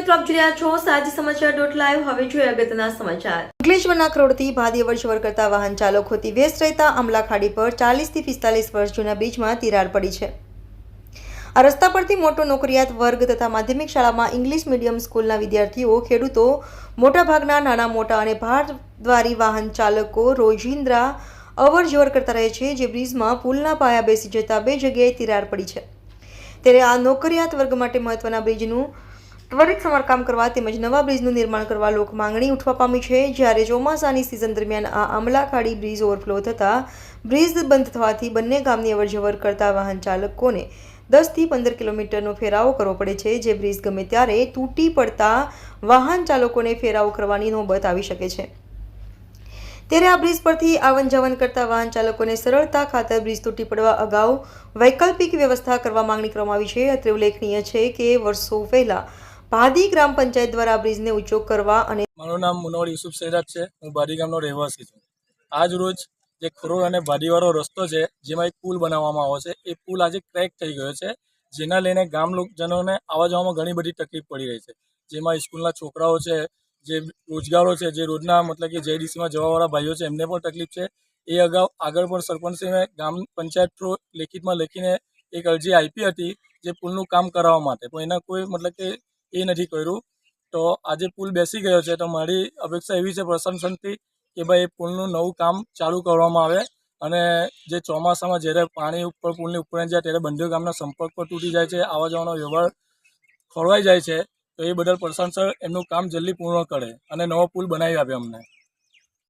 મિત્રો આપ જોઈ રહ્યા છો સાજી સમાચાર.live। હવે જોઈએ અગત્યના સમાચાર। અંકલેશ્વરના કરોડથી ભારે અવરજવર કરતા વાહન ચાલકોથી વ્યસ્ત રહેતા આમલા ખાડી પર 40 થી 45 વર્ષ જૂના બ્રિજમાં તિરાડ પડી છે। આ રસ્તા પરથી મોટો નોકરિયાત વર્ગ તથા માધ્યમિક શાળામાં ઇંગ્લિશ મીડિયમ સ્કૂલના વિદ્યાર્થીઓ, ખેડૂતો, મોટાભાગના નાના મોટા અને ભારદ્વારી વાહન ચાલકો રોજિંદા અવરજવર કરતા રહે છે, જે બ્રિજમાં પુલના પાયા બેસી જતા બે જગ્યાએ તિરાડ પડી છે। ત્યારે આ નોકરિયાત વર્ગ માટે મહત્વના બ્રિજનું ત્વરિત સમારકામ કરવા તેમજ નવા બ્રિજનું નિર્માણ કરવા લોક માંગણી ઉઠવા પામી છે। જ્યારે ચોમાસાની સિઝન દરમિયાન આ આમલા ખાડી બ્રિજ ઓવરફ્લો થતા બ્રિજ બંધ થવાથી બંને ગામની અવરજવર કરતા વાહન ચાલકોને 10 થી 15 કિલોમીટરનો ફેરાવો કરવો પડે છે, જે બ્રિજ ગમે ત્યારે તૂટી પડતા વાહન ચાલકોને ફેરાવો કરવાની નોબત આવી શકે છે। ત્યારે આ બ્રિજ પરથી આવન જાવન કરતા વાહન ચાલકોને સરળતા ખાતર બ્રિજ તૂટી પડવા અગાઉ વૈકલ્પિક વ્યવસ્થા કરવા માંગણી કરવામાં આવી છે। અત્રે ઉલ્લેખનીય છે કે વર્ષો પહેલા ભાદી ગ્રામ પંચાયત દ્વારા બ્રિજને ઊંચો કરવા અને મારું નામ મુનવર યુસુફ સૈયદ છે। હું ભાદી ગામનો રહેવાસી છું। આજ રોજ જે ખરોડ અને ભાદીવાળો રસ્તો છે, જેમાં એક પુલ બનાવવામાં આવ્યો છે, એ પુલ આજે ક્રેક થઈ ગયો છે, જેના લઈને ગામ લોકોજનોને આવવા જવામાં ઘણી બધી તકલીફ પડી રહી છે। જેમાં સ્કૂલના છોકરાઓ છે, જે રોજગારો છે, જે રોજના મતલબ કે જેડીસીમાં જવાવાળા ભાઈઓ છે, એમને પણ તકલીફ છે। એ અગાઉ આગળ પણ સરપંચશ્રીને ગામ પંચાયત થ્રુ લેખિતમાં લખીને એક અરજી આપી હતી, જે પુલનું કામ કરાવવા માટે, પણ એના કોઈ મતલબ કે એ નથી કર્યું। તો આજે પુલ બેસી ગયો છે, તો મારી અપેક્ષા એવી છે પ્રશાસનથી કે ભાઈ એ પુલનું નવું કામ ચાલુ કરવામાં આવે અને જે ચોમાસામાં જ્યારે પાણી ઉપર પુલની ઉપર જાય ત્યારે બંને ગામના સંપર્ક પર તૂટી જાય છે, આવવા જવાનો વ્યવહાર ખોરવાઈ જાય છે। તો એ બદલ પ્રશાસન એમનું કામ જલ્દી પૂર્ણ કરે અને નવો પુલ બનાવી આપે અમને।